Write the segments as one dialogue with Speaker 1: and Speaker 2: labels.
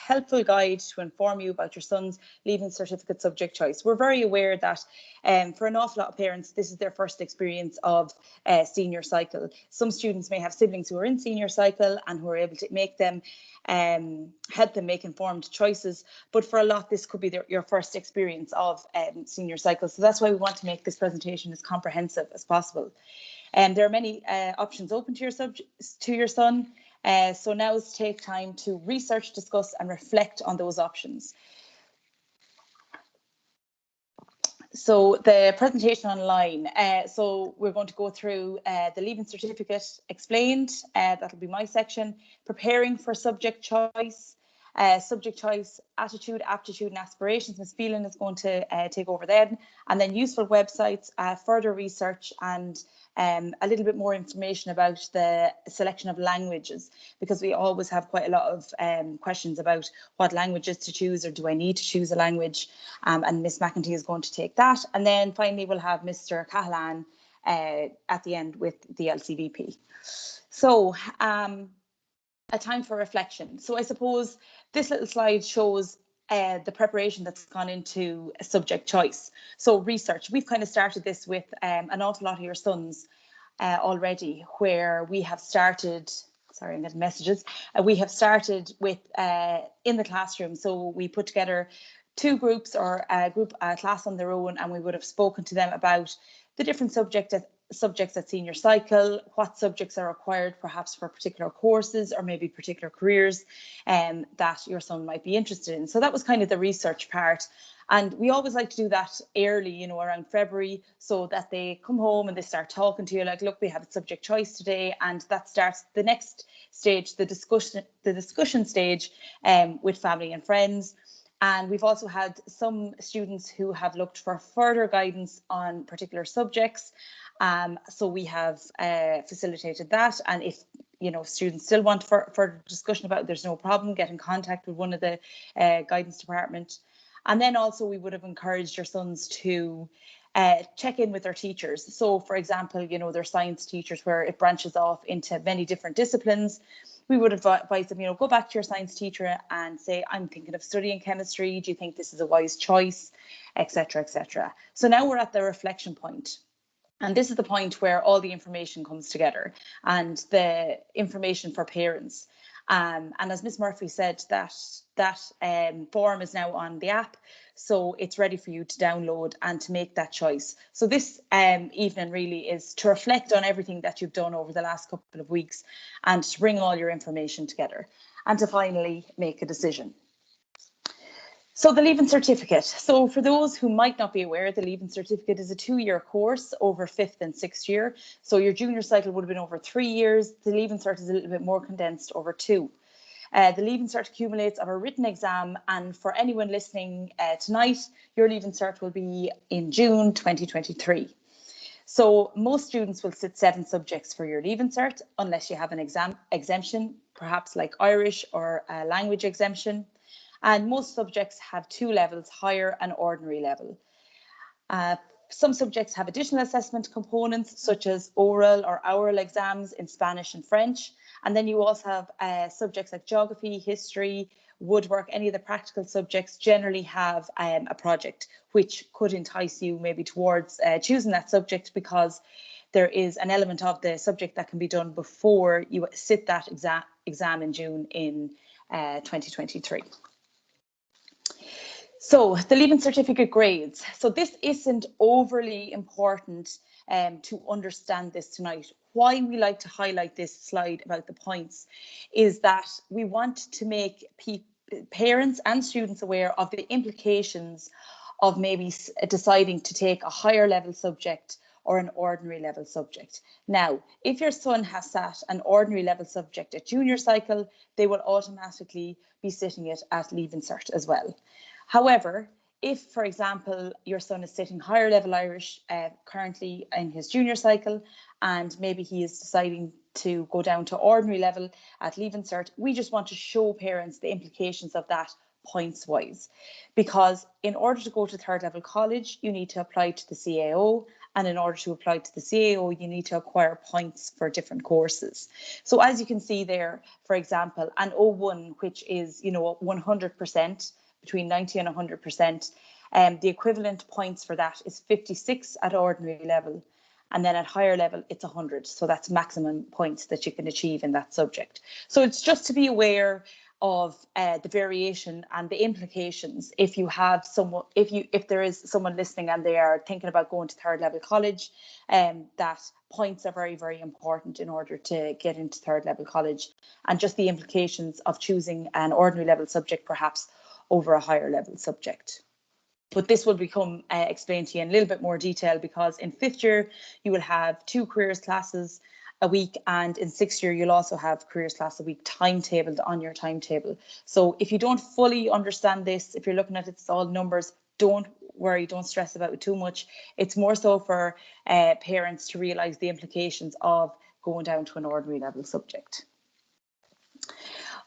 Speaker 1: helpful guide to inform you about your son's Leaving Certificate subject choice. We're very aware that for an awful lot of parents, this is their first experience of senior cycle. Some students may have siblings who are in senior cycle and who are able to make them help them make informed choices, but for a lot this could be your first experience of senior cycle. So that's why we want to make this presentation as comprehensive as possible. And there are many options open to your son. So now is to take time to research, discuss and reflect on those options. So the presentation online, so we're going to go through the Leaving Certificate explained, that'll be my section, preparing for subject choice, attitude, aptitude and aspirations. Miss Phelan is going to take over then, and then useful websites, further research and a little bit more information about the selection of languages, because we always have quite a lot of questions about what languages to choose, or do I need to choose a language, and Miss McEntee is going to take that. And then finally we'll have Mr. Cahalan at the end with the LCVP. So a time for reflection. So I suppose this little slide shows the preparation that's gone into a subject choice. So research, we've kind of started this with an awful lot of your sons already, where we have started, sorry, I'm getting messages, we have started with in the classroom. So we put together two groups, or a class on their own, and we would have spoken to them about the different subjects at senior cycle, what subjects are required perhaps for particular courses or maybe particular careers that your son might be interested in. So that was kind of the research part. And we always like to do that early, you know, around February, so that they come home and they start talking to you like, look, we have a subject choice today, and that starts the next stage, the discussion stage with family and friends. And we've also had some students who have looked for further guidance on particular subjects. So we have facilitated that, and if students still want further discussion about it, there's no problem, get in contact with one of the guidance department. And then also we would have encouraged your sons to check in with their teachers. So for example, their science teachers, where it branches off into many different disciplines, we would advise them, go back to your science teacher and say, I'm thinking of studying chemistry, do you think this is a wise choice, etc., etc. So now we're at the reflection point. And this is the point where all the information comes together, and the information for parents. And as Miss Murphy said, that form is now on the app, so it's ready for you to download and to make that choice. So this evening really is to reflect on everything that you've done over the last couple of weeks, and to bring all your information together, and to finally make a decision. So the Leaving Certificate. So for those who might not be aware, the Leaving Certificate is a 2-year course over 5th and 6th year. So your junior cycle would have been over 3 years. The Leaving Cert is a little bit more condensed over 2. The Leaving Cert accumulates of a written exam, and for anyone listening tonight, your Leaving Cert will be in June 2023. So most students will sit 7 subjects for your Leaving Cert, unless you have an exam exemption, perhaps like Irish or a language exemption. And most subjects have 2 levels, higher and ordinary level. Some subjects have additional assessment components, such as oral or oral exams in Spanish and French. And then you also have subjects like geography, history, woodwork. Any of the practical subjects generally have a project, which could entice you maybe towards choosing that subject, because there is an element of the subject that can be done before you sit that exam in June in 2023. So the Leaving Certificate grades. So this isn't overly important to understand this tonight. Why we like to highlight this slide about the points is that we want to make parents and students aware of the implications of maybe deciding to take a higher level subject or an ordinary level subject. Now, if your son has sat an ordinary level subject at junior cycle, they will automatically be sitting it at Leaving Cert as well. However, if, for example, your son is sitting higher level Irish currently in his junior cycle, and maybe he is deciding to go down to ordinary level at Leaving Cert, we just want to show parents the implications of that points wise, because in order to go to 3rd level college, you need to apply to the CAO, And in order to apply to the CAO, you need to acquire points for different courses. So as you can see there, for example, an O1, which is, 100%, between 90 and 100%, the equivalent points for that is 56 at ordinary level. And then at higher level, it's 100. So that's maximum points that you can achieve in that subject. So it's just to be aware of the variation and the implications if you have someone, if there is someone listening and they are thinking about going to third level college, that points are very, very important in order to get into third level college, and just the implications of choosing an ordinary level subject perhaps over a higher level subject. But this will become explained to you in a little bit more detail, because in 5th year you will have 2 careers classes a week, and in 6th year you'll also have careers class a week timetabled on your timetable. So if you don't fully understand this, if you're looking at it's all numbers, don't worry, don't stress about it too much. It's more so for parents to realise the implications of going down to an ordinary level subject.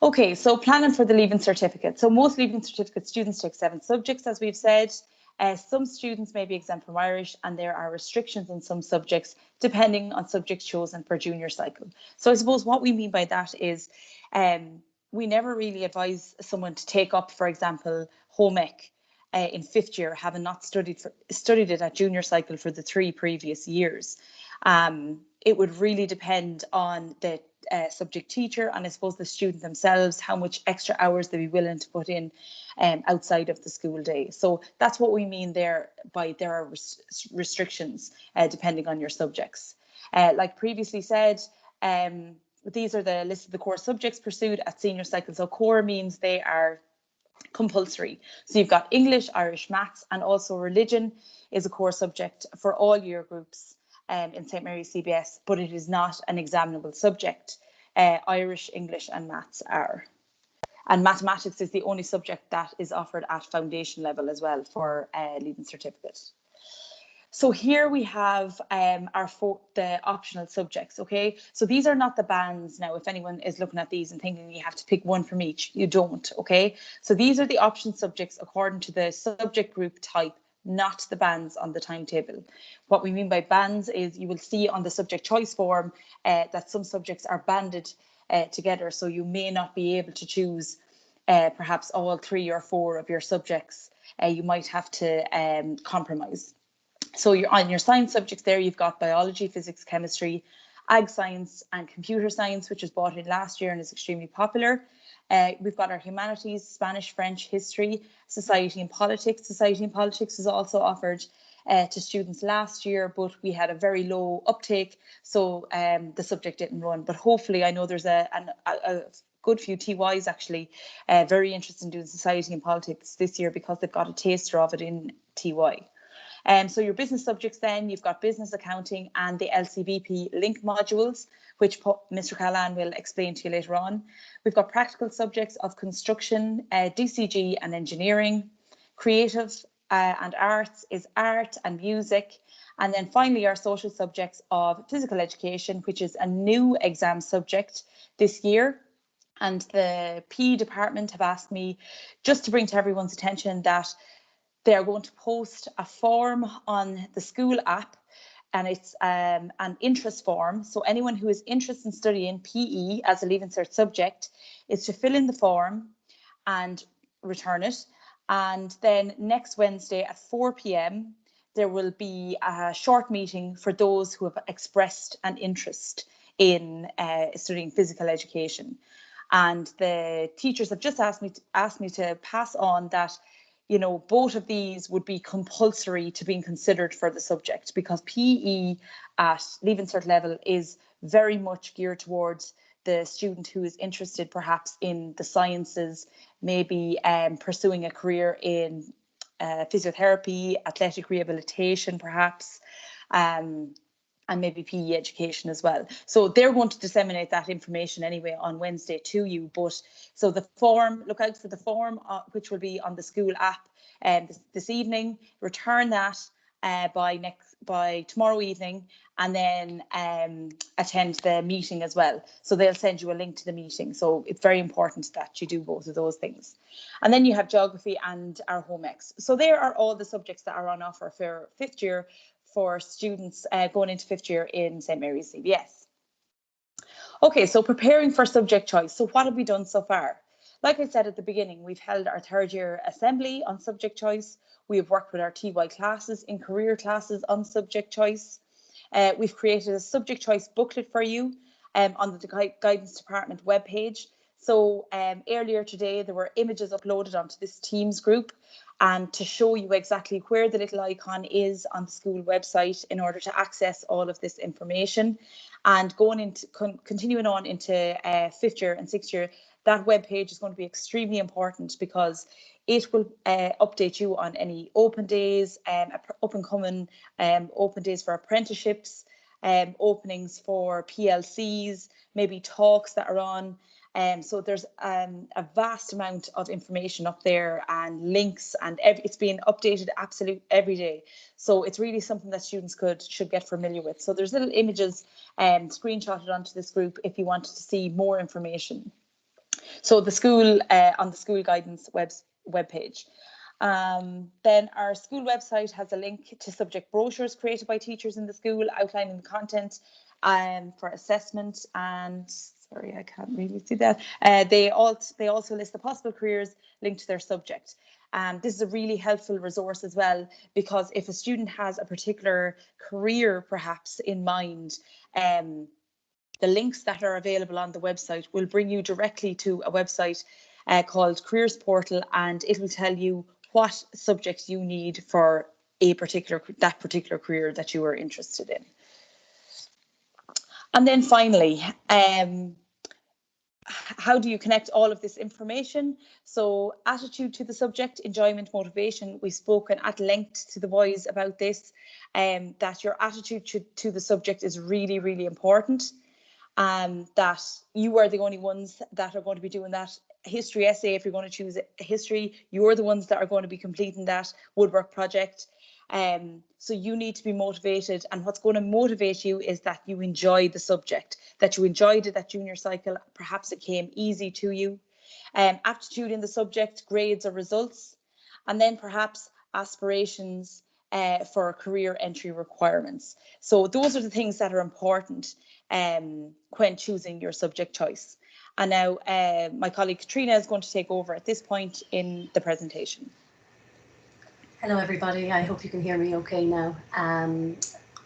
Speaker 1: Okay, so planning for the Leaving Certificate. So most Leaving Certificate students take 7 subjects, as we've said. Some students may be exempt from Irish, and there are restrictions on some subjects depending on subjects chosen for junior cycle. So I suppose what we mean by that is we never really advise someone to take up, for example, home ec in 5th year, having not studied it at junior cycle for the 3 previous years. It would really depend on the subject teacher and I suppose the student themselves, how much extra hours they'd be willing to put in outside of the school day. So that's what we mean there by there are restrictions depending on your subjects. Like previously said, these are the list of the core subjects pursued at senior cycle. So core means they are compulsory. So you've got English, Irish, maths, and also religion is a core subject for all year groups in St. Mary's CBS, but it is not an examinable subject. Irish, English and maths are. And mathematics is the only subject that is offered at foundation level as well for Leaving Certificate. So here we have the optional subjects, okay? So these are not the bands now, if anyone is looking at these and thinking you have to pick one from each, you don't, okay? So these are the option subjects according to the subject group type, not the bands on the timetable. What we mean by bands is you will see on the subject choice form that some subjects are banded together, so you may not be able to choose perhaps all 3 or 4 of your subjects. You might have to compromise. So you're on your science subjects there, you've got biology, physics, chemistry, ag science and computer science, which was brought in last year and is extremely popular. We've got our humanities, Spanish, French, history, society and politics. Society and politics is also offered to students last year, but we had a very low uptake, so the subject didn't run. But hopefully, I know there's a good few TYs actually very interested in doing society and politics this year because they've got a taster of it in TY. So your business subjects then, you've got business accounting and the LCVP link modules, which Mr. Callan will explain to you later on. We've got practical subjects of construction, DCG and engineering. Creative and arts is art and music. And then finally our social subjects of physical education, which is a new exam subject this year. And the PE department have asked me just to bring to everyone's attention that they are going to post a form on the school app, and it's an interest form. So anyone who is interested in studying PE as a Leaving Cert subject is to fill in the form and return it. And then next Wednesday at 4 p.m, there will be a short meeting for those who have expressed an interest in studying physical education. And the teachers have just asked me to pass on that both of these would be compulsory to being considered for the subject, because PE at Leaving Cert level is very much geared towards the student who is interested perhaps in the sciences, maybe pursuing a career in physiotherapy, athletic rehabilitation perhaps, and maybe PE education as well. So they're going to disseminate that information anyway on Wednesday to you. But so the form, look out for the form, which will be on the school app this evening. Return that by tomorrow evening, and then attend the meeting as well. So they'll send you a link to the meeting. So it's very important that you do both of those things. And then you have geography and our home ecs. So there are all the subjects that are on offer for 5th year for students going into 5th year in St Mary's CBS. Okay, so preparing for subject choice. So what have we done so far? Like I said at the beginning, we've held our 3rd year assembly on subject choice. We have worked with our TY classes in career classes on subject choice. We've created a subject choice booklet for you on the Guidance Department webpage. So earlier today, there were images uploaded onto this Teams group and to show you exactly where the little icon is on the school website in order to access all of this information. And going into continuing on into 5th year and 6th year, that web page is going to be extremely important because it will update you on any open days, up and coming open days for apprenticeships, openings for PLCs, maybe talks that are on. So there's a vast amount of information up there and links, and it's being updated absolutely every day. So it's really something that students should get familiar with. So there's little images screenshotted onto this group if you wanted to see more information. So the school on the school guidance webpage. Then our school website has a link to subject brochures created by teachers in the school outlining the content for assessment, and sorry, I can't really see that. They also list the possible careers linked to their subject. This is a really helpful resource as well, because if a student has a particular career perhaps in mind, the links that are available on the website will bring you directly to a website called Careers Portal, and it will tell you what subjects you need for that particular career that you are interested in. And then finally, how do you connect all of this information? So attitude to the subject, enjoyment, motivation. We've spoken at length to the boys about this, that your attitude to the subject is really, really important. That you are the only ones that are going to be doing that history essay. If you're going to choose history, you're the ones that are going to be completing that woodwork project. So you need to be motivated, and what's going to motivate you is that you enjoy the subject, that you enjoyed it at junior cycle, perhaps it came easy to you. Aptitude in the subject, grades or results, and then perhaps aspirations for career entry requirements. So those are the things that are important when choosing your subject choice. And now my colleague Katrina is going to take over at this point in the presentation.
Speaker 2: Hello everybody, I hope you can hear me okay now.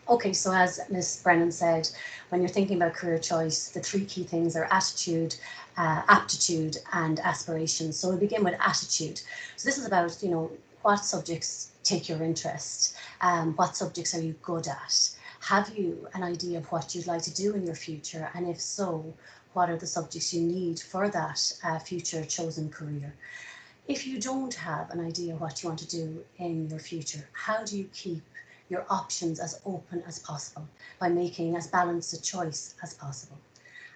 Speaker 2: Okay, so as Ms. Brennan said, when you're thinking about career choice, the 3 key things are attitude, aptitude and aspiration. So we'll begin with attitude. So this is about, what subjects take your interest, what subjects are you good at? Have you an idea of what you'd like to do in your future? And if so, what are the subjects you need for that future chosen career? If you don't have an idea what you want to do in your future, how do you keep your options as open as possible by making as balanced a choice as possible?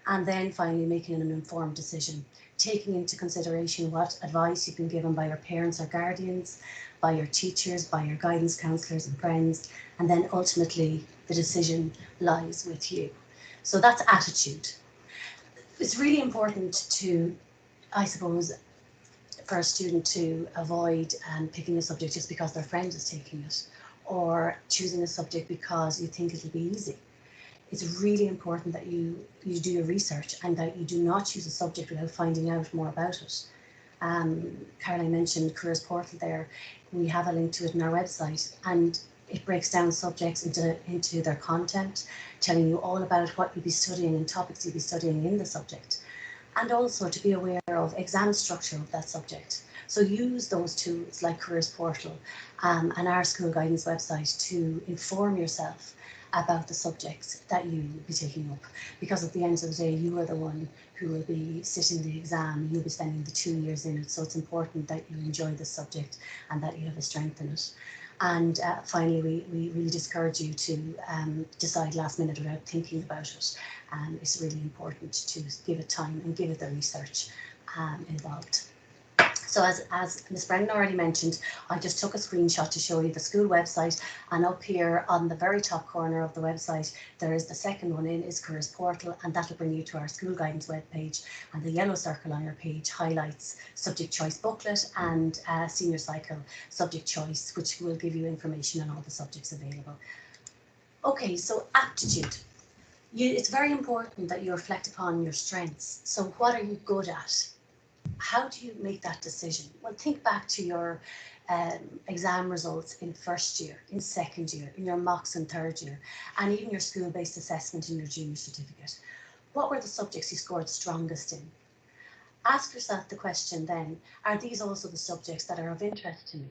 Speaker 2: And then finally making an informed decision, taking into consideration what advice you've been given by your parents or guardians, by your teachers, by your guidance counsellors and friends, and then ultimately the decision lies with you. So that's attitude. It's really important to, I suppose, for a student to avoid picking a subject just because their friend is taking it, or choosing a subject because you think it'll be easy. It's really important that you do your research and that you do not choose a subject without finding out more about it. Caroline mentioned Careers Portal there. We have a link to it on our website, and it breaks down subjects into their content, telling you all about what you'll be studying and topics you'll be studying in the subject, and also to be aware of exam structure of that subject. So use those tools like Careers Portal and our school guidance website to inform yourself about the subjects that you will be taking up, because at the end of the day you are the one who will be sitting the exam. You'll be spending the 2 years in it, so it's important that you enjoy the subject and that you have a strength in it. And finally, we really discourage you to decide last minute without thinking about it. It's really important to give it time and give it the research involved. So as Ms. Brennan already mentioned, I just took a screenshot to show you the school website, and up here on the very top corner of the website there is the second one is Careers Portal, and that will bring you to our school guidance webpage, and the yellow circle on your page highlights subject choice booklet and senior cycle subject choice, which will give you information on all the subjects available. Okay, so aptitude. It's very important that you reflect upon your strengths. So what are you good at? How do you make that decision? Well, think back to your exam results in first year, in second year, in your mocks in third year, and even your school-based assessment in your junior certificate. What were the subjects you scored strongest in? Ask yourself the question then, are these also the subjects that are of interest to me?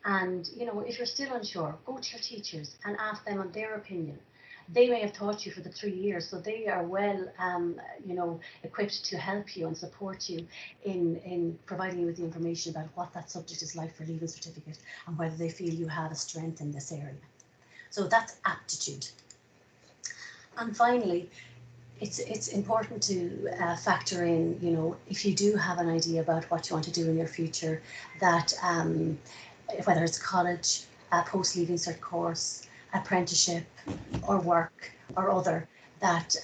Speaker 2: And, you know, if you're still unsure, go to your teachers and ask them on their opinion. They may have taught you for the 3 years, so they are well, you know, equipped to help you and support you in providing you with the information about what that subject is like for Leaving Certificate and whether they feel you have a strength in this area. So that's aptitude. And finally, it's important to factor in, you know, if you do have an idea about what you want to do in your future, that whether it's college, a post-leaving cert course, apprenticeship or work or other, that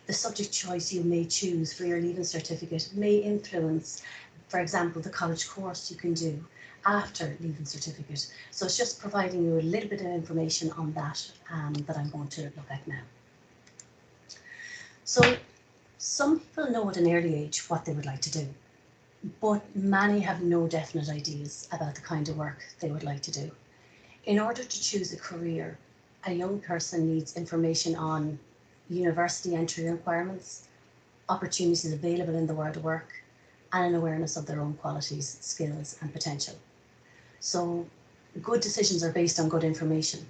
Speaker 2: the subject choice you may choose for your Leaving Certificate may influence, for example, the college course you can do after Leaving Certificate. So it's just providing you a little bit of information on that that I'm going to look at now. So some people know at an early age what they would like to do, but many have no definite ideas about the kind of work they would like to do. In order to choose a career, a young person needs information on university entry requirements, opportunities available in the world of work, and an awareness of their own qualities, skills, and potential. So good decisions are based on good information,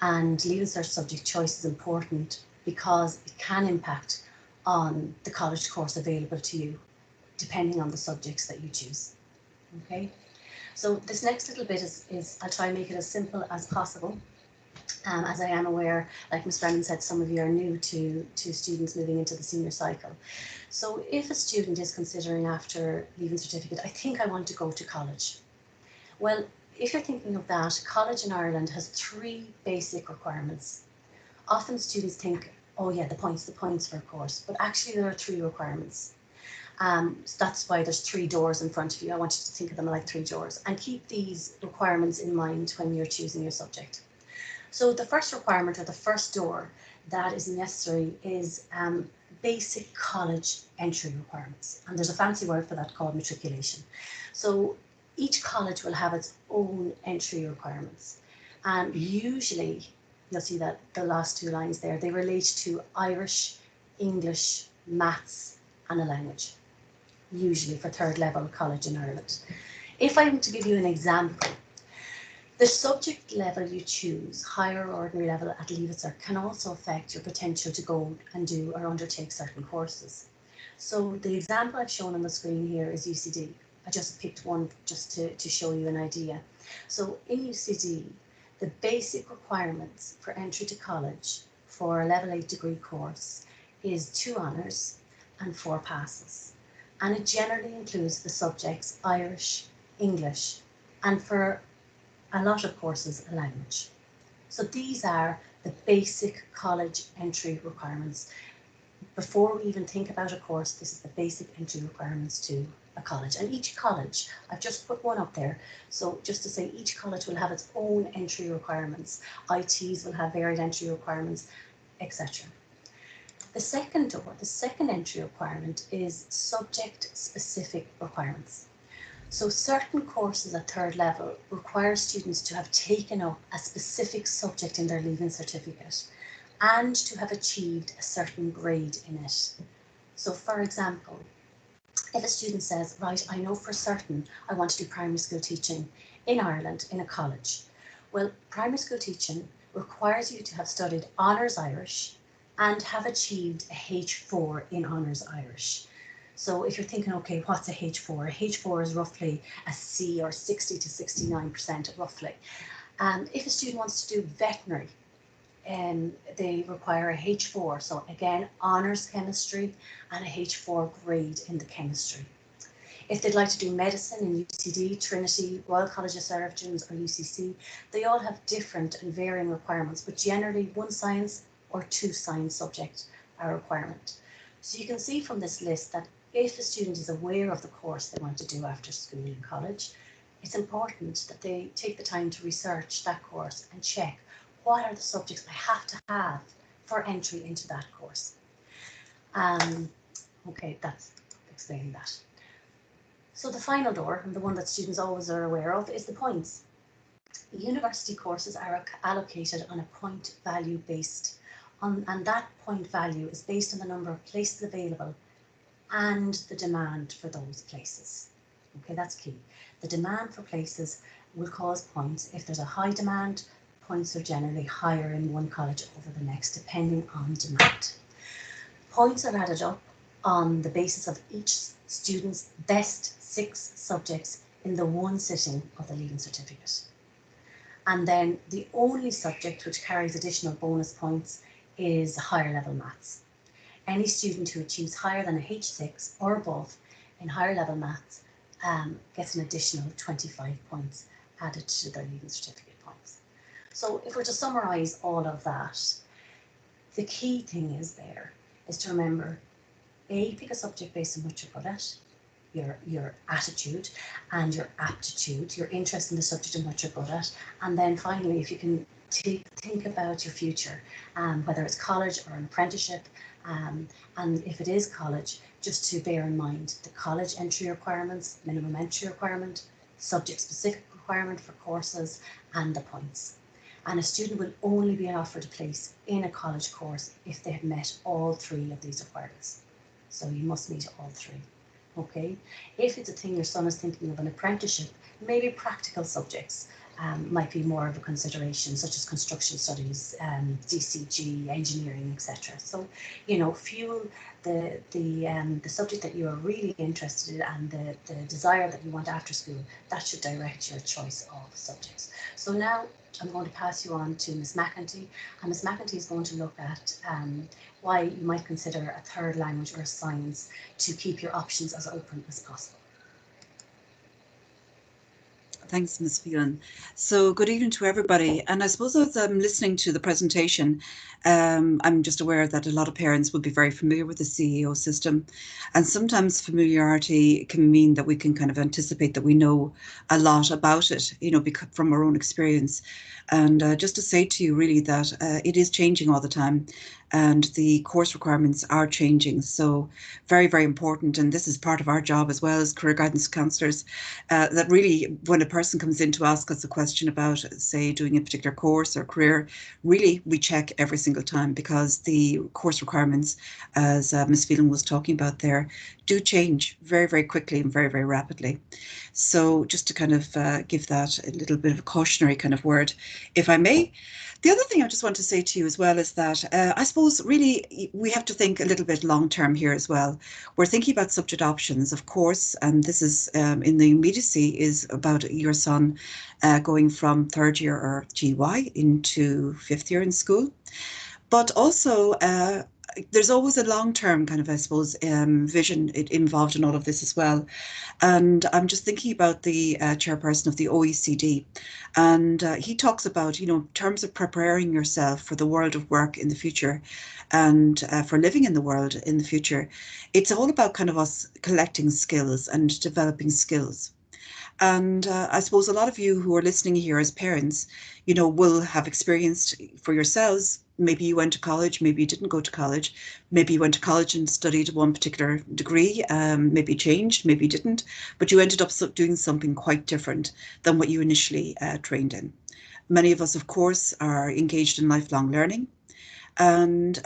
Speaker 2: and Leaving Cert subject choice is important because it can impact on the college course available to you, depending on the subjects that you choose. Okay, so this next little bit is I'll try and make it as simple as possible. As I am aware, like Ms. Brennan said, some of you are new to students moving into the senior cycle. So if a student is considering after Leaving Certificate, I think I want to go to college. Well, if you're thinking of that, college in Ireland has 3 basic requirements. Often students think, oh yeah, the points for a course, but actually there are 3 requirements. So that's why there's 3 doors in front of you. I want you to think of them like 3 doors and keep these requirements in mind when you're choosing your subject. So the first requirement, or the first door that is necessary, is basic college entry requirements. And there's a fancy word for that called matriculation. So each college will have its own entry requirements. And usually, you'll see that the last 2 lines there, they relate to Irish, English, maths, and a language, usually for 3rd level college in Ireland. If I'm to give you an example, the subject level you choose, higher or ordinary level at Leaving Cert, can also affect your potential to go and do or undertake certain courses. So the example I've shown on the screen here is UCD. I just picked one just to show you an idea. So in UCD, the basic requirements for entry to college for a level 8 degree course is 2 honours and 4 passes. And it generally includes the subjects Irish, English, and for a lot of courses, a language. So these are the basic college entry requirements. Before we even think about a course, this is the basic entry requirements to a college. And each college, I've just put one up there, so just to say each college will have its own entry requirements. ITs will have varied entry requirements, etc. The second door, the second entry requirement, is subject-specific requirements. So certain courses at 3rd level require students to have taken up a specific subject in their Leaving Certificate and to have achieved a certain grade in it. So for example, if a student says, right, I know for certain I want to do primary school teaching in Ireland in a college. Well, primary school teaching requires you to have studied Honours Irish and have achieved a H4 in Honours Irish. So if you're thinking, okay, what's a H4? A H4 is roughly a C, or 60 to 69% roughly. If a student wants to do veterinary, they require a H4. So again, honours chemistry and a H4 grade in the chemistry. If they'd like to do medicine in UCD, Trinity, Royal College of Surgeons, or UCC, they all have different and varying requirements, but generally 1 science or 2 science subjects are a requirement. So you can see from this list that if a student is aware of the course they want to do after school in college, it's important that they take the time to research that course and check what are the subjects I have to have for entry into that course. Okay, that's explaining that. So the final door, and the one that students always are aware of, is the points. University courses are allocated on a point value based on, and that point value is based on the number of places available and the demand for those places. Okay, that's key. The demand for places will cause points. If there's a high demand, points are generally higher in one college over the next, depending on demand. Points are added up on the basis of each student's best 6 subjects in the one sitting of the Leaving Certificate. And then the only subject which carries additional bonus points is higher level maths. Any student who achieves higher than a H6 or above in higher level maths gets an additional 25 points added to their Leaving Certificate points. So if we're to summarise all of that, the key thing is to remember, A, pick a subject based on what you're good at, your attitude and your aptitude, your interest in the subject and what you're good at. And then finally, if you can think about your future, whether it's college or an apprenticeship, and if it is college, just to bear in mind the college entry requirements, minimum entry requirement, subject specific requirement for courses, and the points. And a student will only be offered a place in a college course if they have met all 3 of these requirements. So you must meet all 3. Okay, if it's a thing your son is thinking of an apprenticeship, maybe practical subjects might be more of a consideration, such as construction studies, DCG, engineering, etc. So, you know, fuel the subject that you are really interested in and the desire that you want after school. That should direct your choice of subjects. So now I'm going to pass you on to Ms. McEntee, and Ms. McEntee is going to look at why you might consider a third language or a science to keep your options as open as possible.
Speaker 3: Thanks, Ms. Phelan. So good evening to everybody. And I suppose as I'm listening to the presentation, I'm just aware that a lot of parents would be very familiar with the CEO system. And sometimes familiarity can mean that we can kind of anticipate that we know a lot about it, you know, from our own experience. And just to say to you really that it is changing all the time. And the course requirements are changing. So very, very important. And this is part of our job as well as career guidance counsellors, that really when a person comes in to ask us a question about, say, doing a particular course or career, really we check every single time, because the course requirements, as Ms. Phelan was talking about there, do change very, very quickly and very, very rapidly. So just to kind of give that a little bit of a cautionary kind of word, if I may. The other thing I just want to say to you as well is that I suppose really we have to think a little bit long term here as well. We're thinking about subject options, of course, and this is in the immediacy is about your son going from 3rd year or GY into 5th year in school. But also there's always a long-term kind of, I suppose, vision involved in all of this as well. And I'm just thinking about the chairperson of the OECD, and he talks about, you know, in terms of preparing yourself for the world of work in the future and for living in the world in the future, it's all about kind of us collecting skills and developing skills. And I suppose a lot of you who are listening here as parents, you know, will have experienced for yourselves. Maybe you went to college, maybe you didn't go to college. Maybe you went to college and studied one particular degree, maybe changed, maybe didn't, but you ended up doing something quite different than what you initially trained in. Many of us, of course, are engaged in lifelong learning. And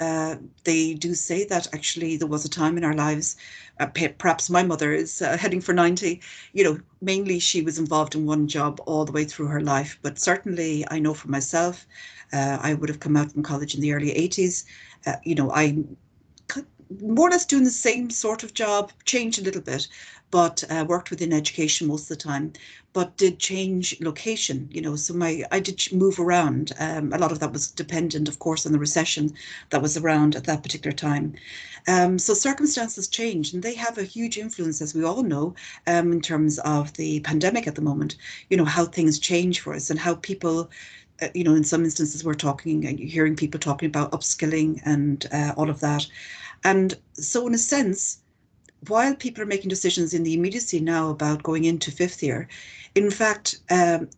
Speaker 3: they do say that actually there was a time in our lives, perhaps my mother is heading for 90, you know, mainly she was involved in one job all the way through her life. But certainly I know for myself, I would have come out from college in the early 80s. You know, I more or less doing the same sort of job, changed a little bit, but worked within education most of the time, but did change location, you know, so I did move around. A lot of that was dependent, of course, on the recession that was around at that particular time. So circumstances change, and they have a huge influence, as we all know, in terms of the pandemic at the moment, you know, how things change for us and how people, you know, in some instances we're talking and hearing people talking about upskilling and all of that. And so in a sense, while people are making decisions in the immediacy now about going into 5th year, in fact,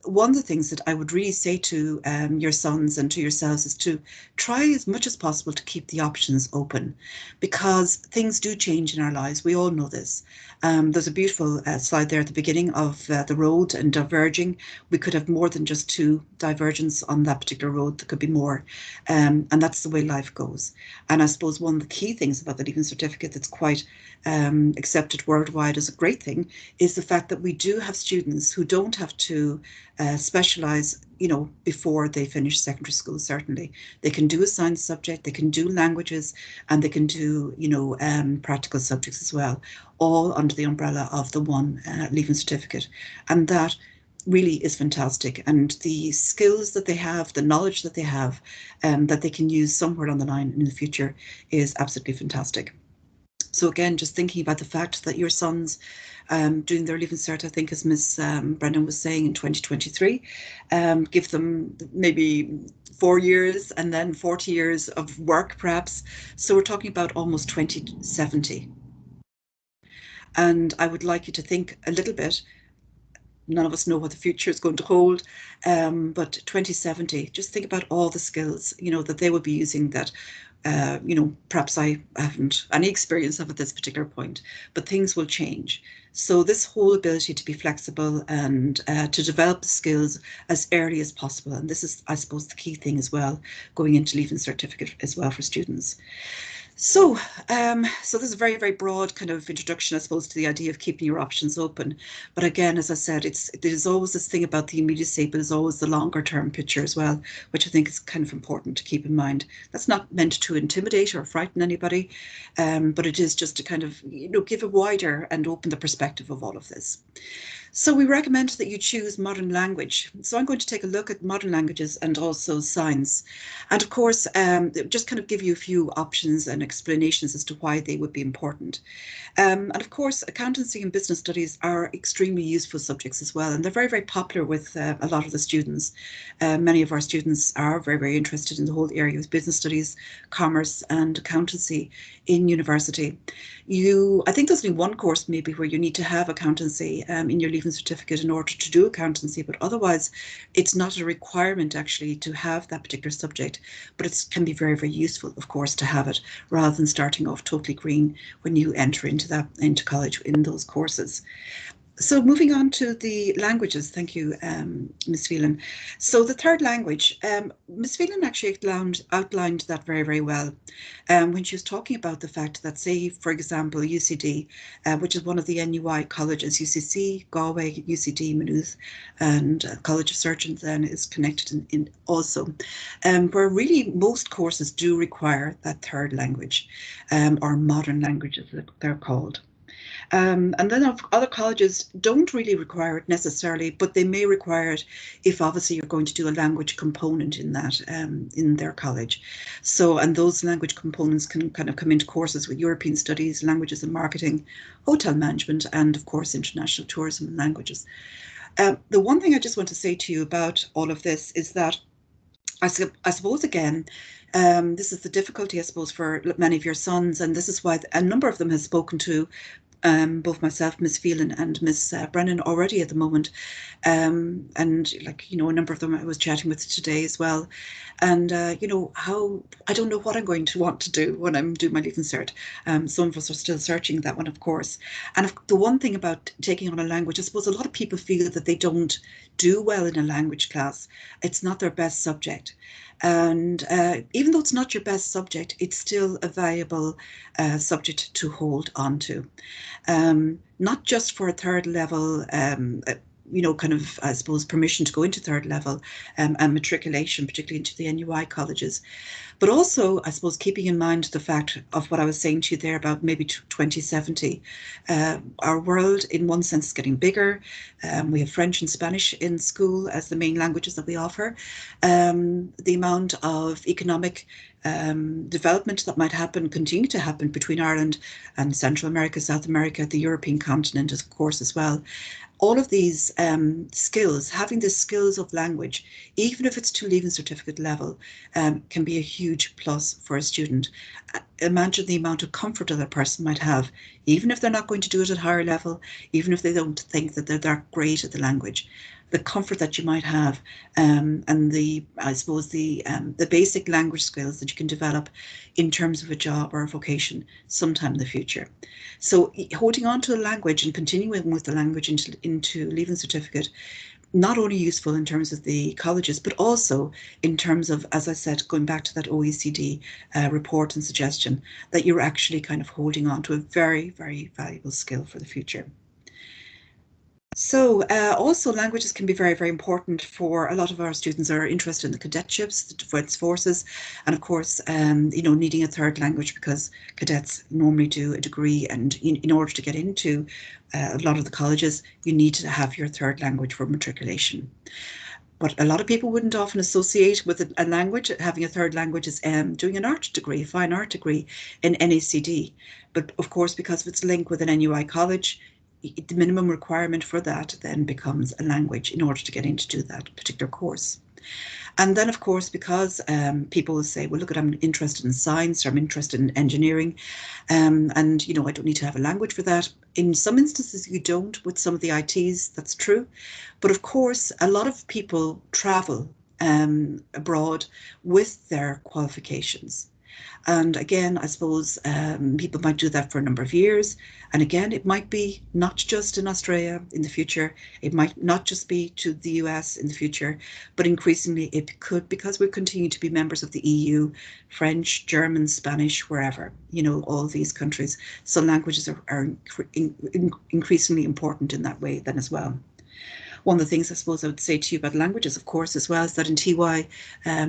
Speaker 3: one of the things that I would really say to your sons and to yourselves is to try as much as possible to keep the options open, because things do change in our lives. We all know this. There's a beautiful slide there at the beginning of the road and diverging. We could have more than just 2 divergence on that particular road. There could be more. And that's the way life goes. And I suppose one of the key things about the Leaving Certificate that's quite accepted worldwide as a great thing is the fact that we do have students who don't have to specialise, you know, before they finish secondary school. Certainly they can do a science subject, they can do languages, and they can do, you know, practical subjects as well, all under the umbrella of the one Leaving Certificate. And that really is fantastic, and the skills that they have, the knowledge that they have, that they can use somewhere on the line in the future is absolutely fantastic. So again, just thinking about the fact that your sons doing their Leaving Cert, I think as Miss Brennan was saying, in 2023, give them maybe 4 years and then 40 years of work perhaps. So we're talking about almost 2070. And I would like you to think a little bit. None of us know what the future is going to hold, but 2070, just think about all the skills, you know, that they will be using that, you know, perhaps I haven't any experience of at this particular point, but things will change. So this whole ability to be flexible and to develop the skills as early as possible. And this is, I suppose, the key thing as well, going into Leaving Certificate as well for students. So, so this is a very, very broad kind of introduction, I suppose, to the idea of keeping your options open. But again, as I said, there's always this thing about the immediacy, but there's always the longer term picture as well, which I think is kind of important to keep in mind. That's not meant to intimidate or frighten anybody, but it is just to kind of, you know, give a wider and open the perspective of all of this. So we recommend that you choose modern language. So I'm going to take a look at modern languages and also science. And of course, just kind of give you a few options and explanations as to why they would be important. And of course, accountancy and business studies are extremely useful subjects as well. And they're very, very popular with a lot of the students. Many of our students are very, very interested in the whole area of business studies, commerce and accountancy in university. I think there's only one course maybe where you need to have accountancy in your Leaving Certificate in order to do accountancy, but otherwise it's not a requirement actually to have that particular subject, but it can be very, very useful, of course, to have it rather than starting off totally green when you enter into college in those courses. So moving on to the languages, thank you, Ms. Phelan. So the third language, Ms. Phelan actually outlined that very, very well when she was talking about the fact that, say, for example, UCD, which is one of the NUI colleges, UCC, Galway, UCD, Maynooth, and College of Surgeons then is connected in also, where really most courses do require that third language, or modern languages they're called. And then other colleges don't really require it necessarily, but they may require it if obviously you're going to do a language component in that in their college. So, and those language components can kind of come into courses with European studies, languages and marketing, hotel management, and of course, international tourism and languages. The one thing I just want to say to you about all of this is that I suppose, again, this is the difficulty, I suppose, for many of your sons, and this is why a number of them has spoken to both myself, Miss Phelan, and Miss Brennan already at the moment, and like, you know, a number of them I was chatting with today as well, and you know, how I don't know what I'm going to want to do when I'm doing my Leaving Cert. Some of us are still searching that one, of course. And the one thing about taking on a language, I suppose a lot of people feel that they don't do well in a language class. It's not their best subject. And even though it's not your best subject, it's still a valuable subject to hold on to. Not just for a third level, you know, kind of, I suppose, permission to go into third level and matriculation, particularly into the NUI colleges, but also, I suppose, keeping in mind the fact of what I was saying to you there about maybe 2070. Our world, in one sense, is getting bigger. We have French and Spanish in school as the main languages that we offer. The amount of economic development that might continue to happen between Ireland and Central America, South America, the European continent, of course, as well. All of these skills, having the skills of language, even if it's to Leaving Certificate level, can be a huge huge plus for a student. Imagine the amount of comfort that a person might have, even if they're not going to do it at higher level, even if they don't think that they're that great at the language. The comfort that you might have, and I suppose the basic language skills that you can develop in terms of a job or a vocation sometime in the future. So holding on to a language and continuing with the language into Leaving Certificate, not only useful in terms of the colleges, but also in terms of, as I said, going back to that OECD report and suggestion, that you're actually kind of holding on to a very, very valuable skill for the future. So also languages can be very, very important for a lot of our students who are interested in the cadetships, the defence forces, and of course, needing a third language, because cadets normally do a degree, and in order to get into a lot of the colleges, you need to have your third language for matriculation. But a lot of people wouldn't often associate with a language, having a third language, as doing an art degree, a fine art degree in NACD. But of course, because of its link with an NUI college, the minimum requirement for that then becomes a language in order to get in to do that particular course. And then, of course, because people will say, well, look, I'm interested in science, or I'm interested in engineering, and, I don't need to have a language for that. In some instances, you don't with some of the ITs, that's true. But of course, a lot of people travel abroad with their qualifications. And again, I suppose people might do that for a number of years. And again, it might be not just in Australia in the future. It might not just be to the US in the future, but increasingly it could, because we continue to be members of the EU, French, German, Spanish, wherever, all these countries. So languages are increasingly important in that way then as well. One of the things I suppose I would say to you about languages, of course, as well, is that in TY,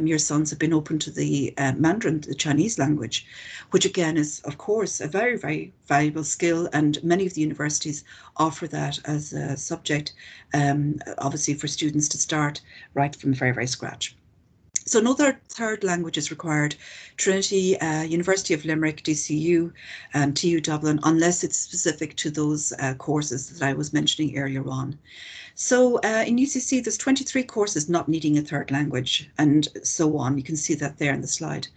Speaker 3: your sons have been open to the Mandarin, the Chinese language, which again is, of course, a very, very valuable skill. And many of the universities offer that as a subject, obviously for students to start right from the very, very scratch. So no third language is required. Trinity, University of Limerick, DCU, and TU Dublin, unless it's specific to those courses that I was mentioning earlier on. So in UCC, there's 23 courses not needing a third language, and so on. You can see that there in the slide.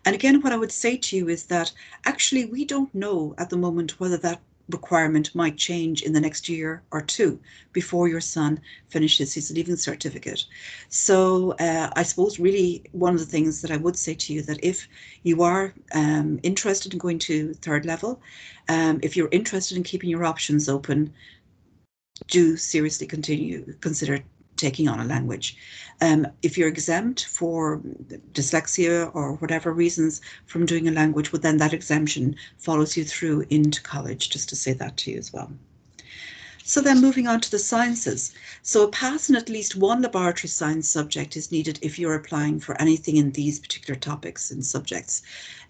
Speaker 3: And again, what I would say to you is that actually we don't know at the moment whether that requirement might change in the next year or two before your son finishes his Leaving Certificate. So I suppose really one of the things that I would say to you, that if you are interested in going to third level, if you're interested in keeping your options open, do seriously consider taking on a language. If you're exempt for dyslexia or whatever reasons from doing a language, well, then that exemption follows you through into college, just to say that to you as well. So then moving on to the sciences. So a pass in at least one laboratory science subject is needed if you're applying for anything in these particular topics and subjects.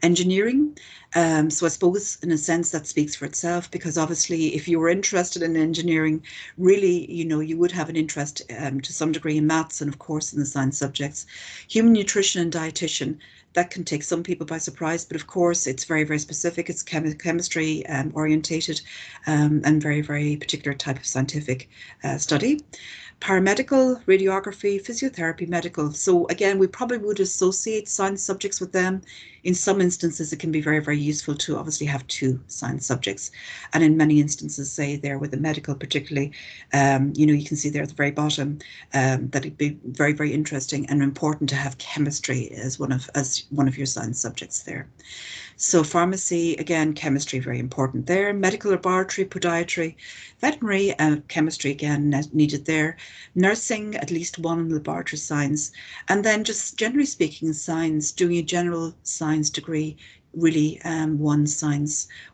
Speaker 3: Engineering, so I suppose in a sense that speaks for itself, because obviously if you were interested in engineering, really, you would have an interest to some degree in maths and of course in the science subjects. Human nutrition and dietitian, that can take some people by surprise, but of course it's very, very specific. It's chemistry orientated and very, very particular type of scientific study. Paramedical, radiography, physiotherapy, medical. So again, we probably would associate science subjects with them. In some instances, it can be very, very useful to obviously have two science subjects. And in many instances, say there with the medical particularly, you can see there at the very bottom that it'd be very, very interesting and important to have chemistry as one of your science subjects there. So pharmacy, again, chemistry, very important there. Medical laboratory, podiatry, veterinary, chemistry, again, needed there. Nursing, at least one laboratory science. And then just generally speaking, science, doing a general science degree, really one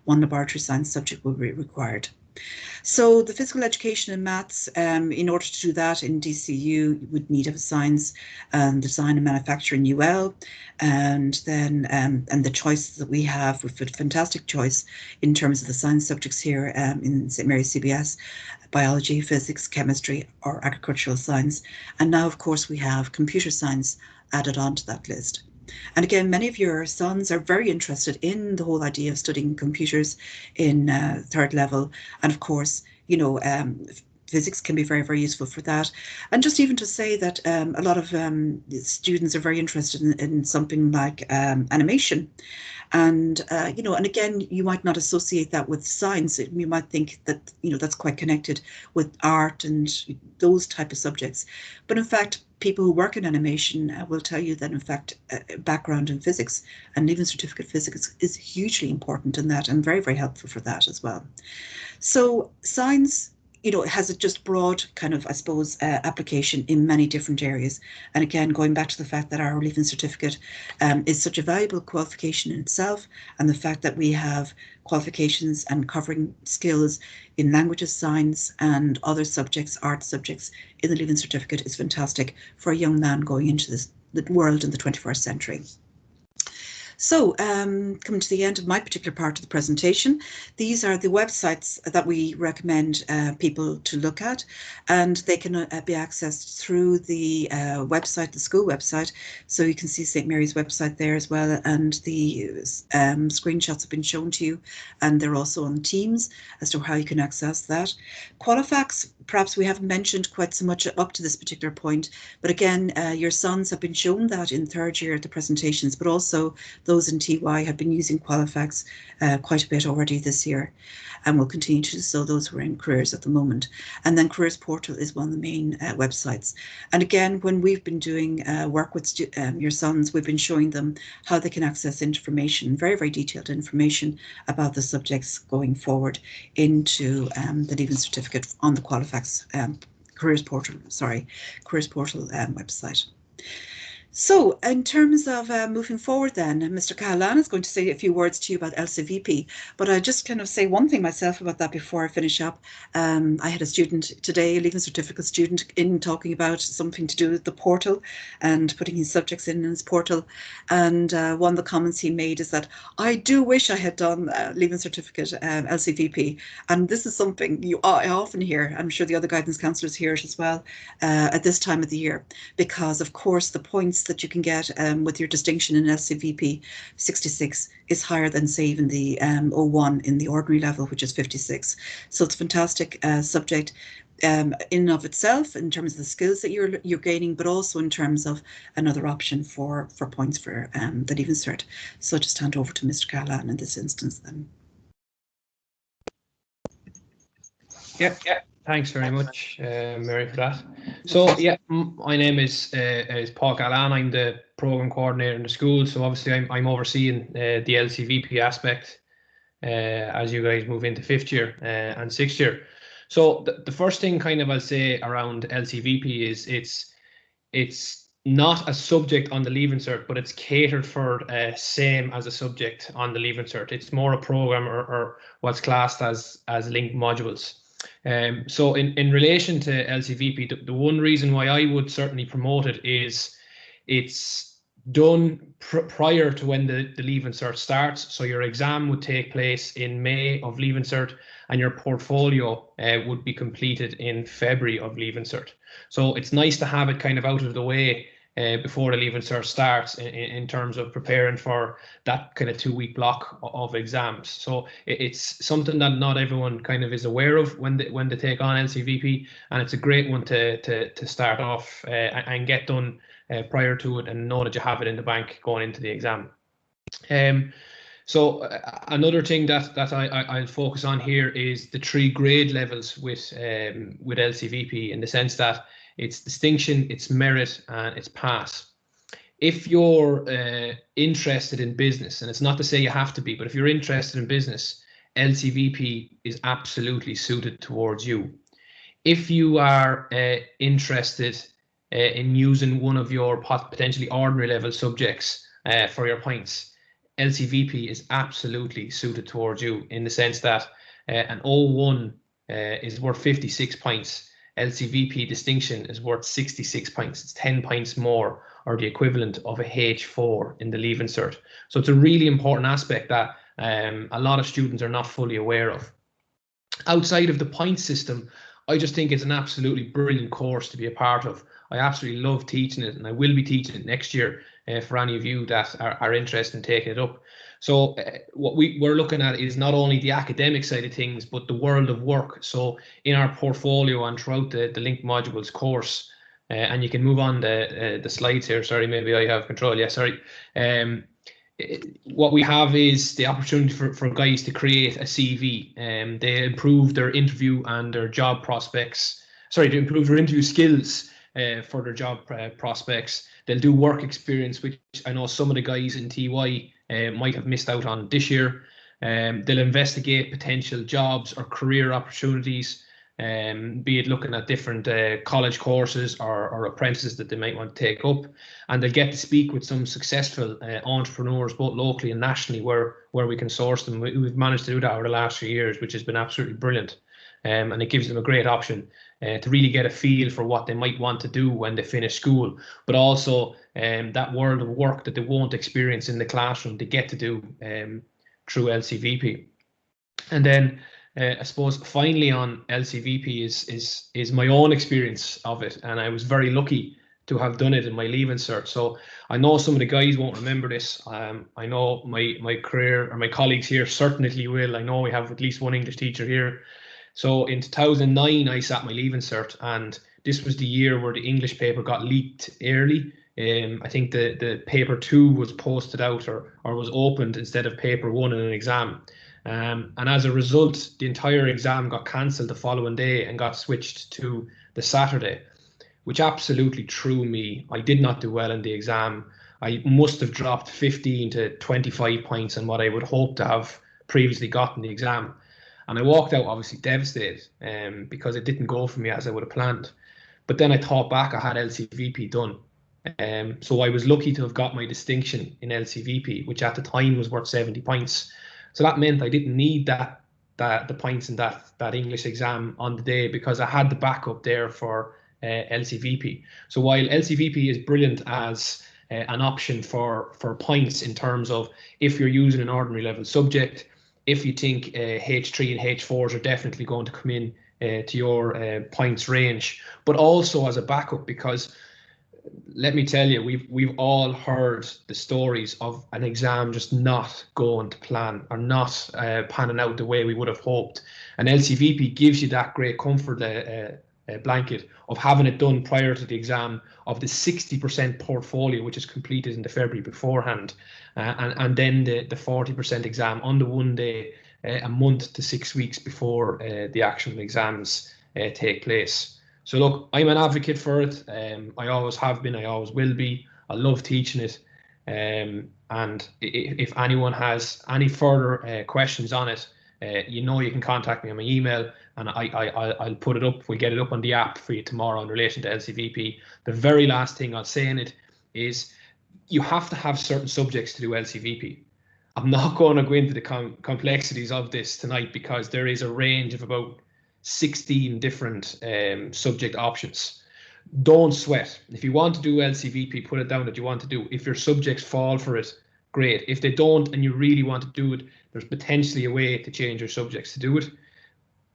Speaker 3: laboratory science subject will be required. So the physical education and maths, in order to do that in DCU, you would need to have science, design and manufacturing UL, and then and the choices that we have, we've a fantastic choice in terms of the science subjects here in St Mary's CBS, biology, physics, chemistry, or agricultural science. And now, of course, we have computer science added onto that list. And again, many of your sons are very interested in the whole idea of studying computers in third level. And of course, physics can be very, very useful for that. And just even to say that a lot of students are very interested in something like animation. And, and again, you might not associate that with science. You might think that, that's quite connected with art and those type of subjects. But in fact, people who work in animation will tell you that, in fact, background in physics and even certificate physics is hugely important in that and very, very helpful for that as well. So science, has a just broad kind of, I suppose, application in many different areas. And again, going back to the fact that our Leaving Certificate is such a valuable qualification in itself, and the fact that we have qualifications and covering skills in languages, science, and other subjects, art subjects in the Leaving Certificate is fantastic for a young man going into the world in the 21st century. So coming to the end of my particular part of the presentation, these are the websites that we recommend people to look at, and they can be accessed through the website, the school website. So you can see St. Mary's website there as well, and the screenshots have been shown to you, and they're also on Teams as to how you can access that. Qualifax, perhaps we haven't mentioned quite so much up to this particular point, but again, your sons have been shown that in third year at the presentations, but also those in TY have been using Qualifax quite a bit already this year, and will continue to do so, those who are in careers at the moment. And then Careers Portal is one of the main websites. And again, when we've been doing work with your sons, we've been showing them how they can access information, very, very detailed information about the subjects going forward into the Leaving Certificate on the Qualifax Careers Portal website. So in terms of moving forward then, Mr. Cahalan is going to say a few words to you about LCVP, but I just kind of say one thing myself about that before I finish up. I had a student today, a Leaving Certificate student, in talking about something to do with the portal and putting his subjects in his portal. And one of the comments he made is that, I do wish I had done Leaving Certificate LCVP. And this is something I often hear, I'm sure the other guidance counsellors hear it as well, at this time of the year, because of course the points that you can get with your distinction in LCVP 66 is higher than, say, even the 01 in the ordinary level, which is 56. So it's a fantastic subject in and of itself, in terms of the skills that you're gaining, but also in terms of another option for points for the Leaving Cert. So just hand over to Mr. Callahan in this instance then.
Speaker 4: Yeah. Thanks very much, Mary, for that. So yeah, my name is Paul Gallan. I'm the program coordinator in the school. So obviously I'm overseeing the LCVP aspect as you guys move into 5th year and 6th year. So the first thing kind of I'll say around LCVP is it's not a subject on the Leaving Cert, but it's catered for same as a subject on the Leaving Cert. It's more a program or what's classed as linked modules. So in relation to LCVP, the one reason why I would certainly promote it is it's done prior to when the Leaving Cert starts. So your exam would take place in May of Leaving Cert, and your portfolio would be completed in February of Leaving Cert. So it's nice to have it kind of out of the way before the Leaving Cert starts in terms of preparing for that kind of 2-week block of exams. So it's something that not everyone kind of is aware of when they take on LCVP, and it's a great one to start off and get done prior to it, and know that you have it in the bank going into the exam. So another thing that I'll focus on here is the 3 grade levels with LCVP, in the sense that it's distinction, it's merit, and it's pass. If you're interested in business, and it's not to say you have to be, but if you're interested in business, LCVP is absolutely suited towards you. If you are interested in using one of your potentially ordinary level subjects for your points, LCVP is absolutely suited towards you, in the sense that an 01 is worth 56 points. LCVP distinction is worth 66 points. It's 10 points more, or the equivalent of a H4 in the Leaving Cert. So it's a really important aspect that a lot of students are not fully aware of. Outside of the point system, I just think it's an absolutely brilliant course to be a part of. I absolutely love teaching it, and I will be teaching it next year for any of you that are interested in taking it up. So what we're looking at is not only the academic side of things, but the world of work. So in our portfolio and throughout the linked modules course, and you can move on the slides here. Sorry, maybe I have control. Yeah, sorry. What we have is the opportunity for guys to create a CV. They improve their interview and their job prospects. Sorry, to improve their interview skills for their job prospects. They'll do work experience, which I know some of the guys in TY might have missed out on this year. They'll investigate potential jobs or career opportunities, be it looking at different college courses or apprentices that they might want to take up. And they'll get to speak with some successful entrepreneurs, both locally and nationally, where we can source them. We've managed to do that over the last few years, which has been absolutely brilliant. And it gives them a great option to really get a feel for what they might want to do when they finish school, but also that world of work that they won't experience in the classroom, they get to do through LCVP. And then I suppose finally on LCVP is my own experience of it, and I was very lucky to have done it in my Leaving Cert. So I know some of the guys won't remember this. I know my career, or my colleagues here certainly will. I know we have at least one English teacher here. So in 2009, I sat my Leaving Cert, and this was the year where the English paper got leaked early. I think the paper 2 was posted out or was opened instead of paper 1 in an exam. And as a result, the entire exam got cancelled the following day and got switched to the Saturday, which absolutely threw me. I did not do well in the exam. I must have dropped 15 to 25 points on what I would hope to have previously gotten the exam. And I walked out obviously devastated because it didn't go for me as I would have planned. But then I thought back, I had LCVP done. So I was lucky to have got my distinction in LCVP, which at the time was worth 70 points. So that meant I didn't need the points in that English exam on the day, because I had the backup there for LCVP. So while LCVP is brilliant as an option for points in terms of if you're using an ordinary level subject, if you think H3 and H4s are definitely going to come in to your points range, but also as a backup, because let me tell you, we've all heard the stories of an exam just not going to plan or not panning out the way we would have hoped. And LCVP gives you that great comfort blanket of having it done prior to the exam, of the 60% portfolio which is completed in the February beforehand, and then the 40% exam on the one day, a month to 6 weeks before the actual exams take place. So look, I'm an advocate for it. I always have been, I always will be. I love teaching it. And if anyone has any further questions on it, you can contact me on my email, and I'll put it up. We'll get it up on the app for you tomorrow in relation to LCVP. The very last thing I'll say in it is you have to have certain subjects to do LCVP. I'm not going to go into the complexities of this tonight, because there is a range of about 16 different subject options. Don't sweat. If you want to do LCVP, put it down that you want to do. If your subjects fall for it, great. If they don't and you really want to do it, there's potentially a way to change your subjects to do it.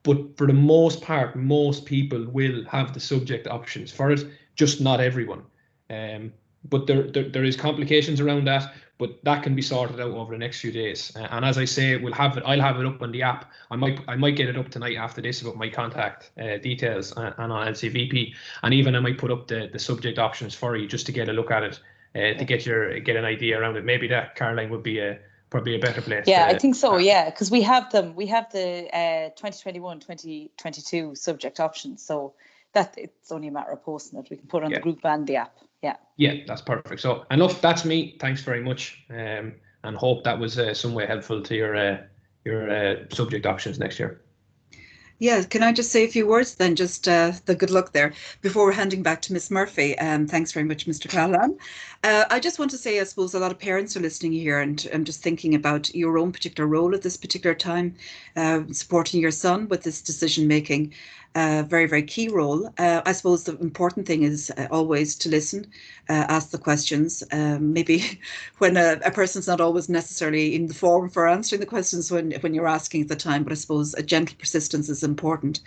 Speaker 4: But for the most part, most people will have the subject options for it, just not everyone. But there is complications around that, but that can be sorted out over the next few days. And as I say, I'll have it up on the app. I might get it up tonight after this about my contact details and on LCVP, and even I might put up the subject options for you just to get a look at it, to get an idea around it. Maybe that, Caroline, would be probably a better place.
Speaker 1: Yeah, I think so. Yeah, because we have them. We have the 2021-2022 subject options. So that it's only a matter of posting it. We can put it on the group and the app. Yeah, that's perfect. So, and look, that's me. Thanks very much, and hope that was some way helpful to your subject options next year.
Speaker 3: Yeah, can I just say a few words then, just the good luck there, before we're handing back to Miss Murphy. Thanks very much, Mr. Callahan. I just want to say, I suppose a lot of parents are listening here and just thinking about your own particular role at this particular time, supporting your son with this decision making. Very, very key role. I suppose the important thing is always to listen, ask the questions. Maybe when a person's not always necessarily in the form for answering the questions when you're asking at the time, but I suppose a gentle persistence is important.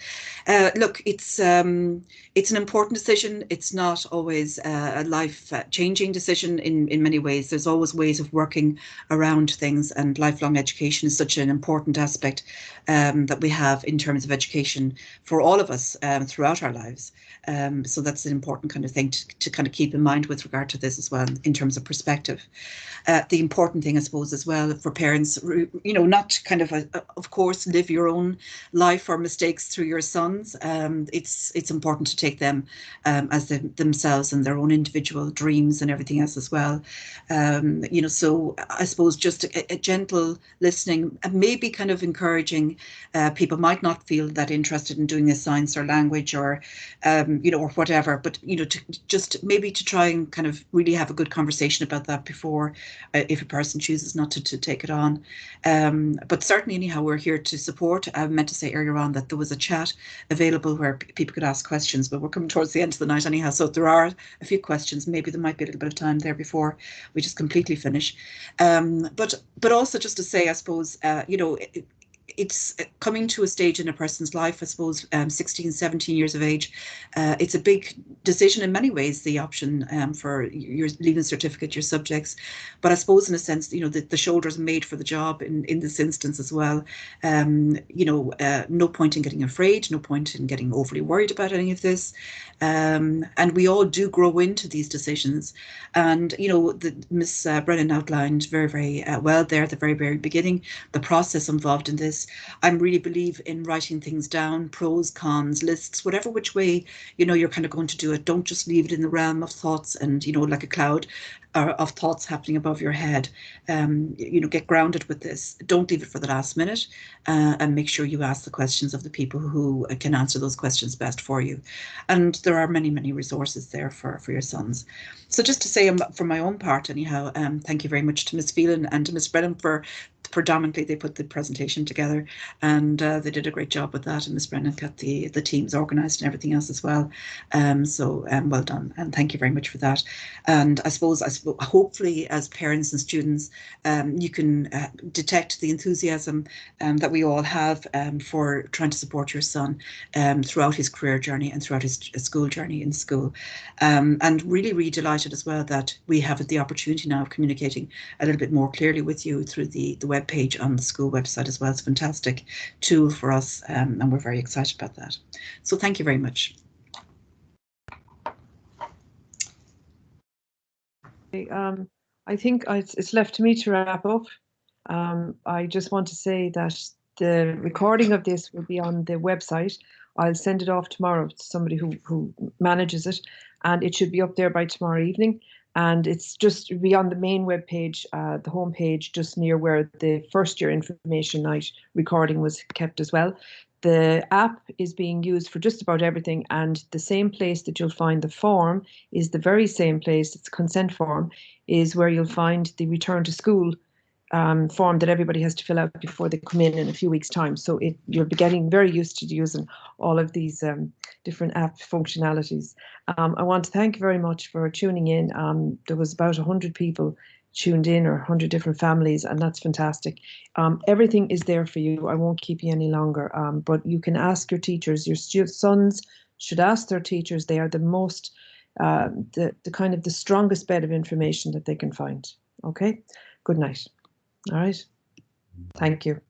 Speaker 3: Look, it's an important decision. It's not always a life-changing decision in many ways. There's always ways of working around things, and lifelong education is such an important aspect that we have in terms of education for all of us throughout our lives. So that's an important kind of thing to kind of keep in mind with regard to this as well, in terms of perspective. The important thing, I suppose, as well for parents, you know, not kind of, of course, live your own life or mistakes through your sons. It's important to take them as themselves and their own individual dreams and everything else as well. You know, so I suppose just a gentle listening and maybe kind of encouraging. People might not feel that interested in doing a science or language or you know, or whatever, but you know, to just maybe to try and kind of really have a good conversation about that before, if a person chooses not to take it on. But certainly, anyhow, we're here to support. I meant to say earlier on that there was a chat available where people could ask questions, but we're coming towards the end of the night anyhow, so if there are a few questions, maybe there might be a little bit of time there before we just completely finish. But also just to say, I suppose, you know, it's coming to a stage in a person's life, I suppose, 16, 17 years of age. It's a big decision in many ways, the option for your leaving certificate, your subjects. But I suppose in a sense, you know, the shoulders made for the job in this instance as well. You know, no point in getting afraid, no point in getting overly worried about any of this. And we all do grow into these decisions. And, you know, Miss Brennan outlined very, very well there at the very, very beginning, the process involved in this. I really believe in writing things down, pros, cons, lists, whatever which way, you know, you're kind of going to do it. Don't just leave it in the realm of thoughts and, you know, like a cloud of thoughts happening above your head. You know, get grounded with this. Don't leave it for the last minute, and make sure you ask the questions of the people who can answer those questions best for you. And there are many, many resources there for your sons. So just to say, for my own part anyhow, thank you very much to Miss Phelan and to Miss Brennan for predominantly they put the presentation together, and they did a great job with that, and Miss Brennan got the teams organised and everything else as well. So well done, and thank you very much for that. And I suppose hopefully as parents and students, you can detect the enthusiasm that we all have for trying to support your son throughout his career journey and throughout his school journey in school. And really, really delighted as well that we have the opportunity now of communicating a little bit more clearly with you through the web page on the school website as well. It's a fantastic tool for us, and we're very excited about that. So thank you very much.
Speaker 5: I think it's left to me to wrap up. I just want to say that the recording of this will be on the website. I'll send it off tomorrow to somebody who manages it, and it should be up there by tomorrow evening. And it's just be on the main web page, the home page, just near where the first year information night recording was kept as well. The app is being used for just about everything, and the same place that you'll find the form is the very same place. It's a consent form, is where you'll find the return to school form that everybody has to fill out before they come in a few weeks' time. So you'll be getting very used to using all of these different app functionalities. I want to thank you very much for tuning in. There was about 100 people tuned in, or 100 different families, and that's fantastic. Everything is there for you. I won't keep you any longer, but you can ask your teachers. Your sons should ask their teachers. They are the most, the kind of the strongest bed of information that they can find. Okay, good night. All right, thank you.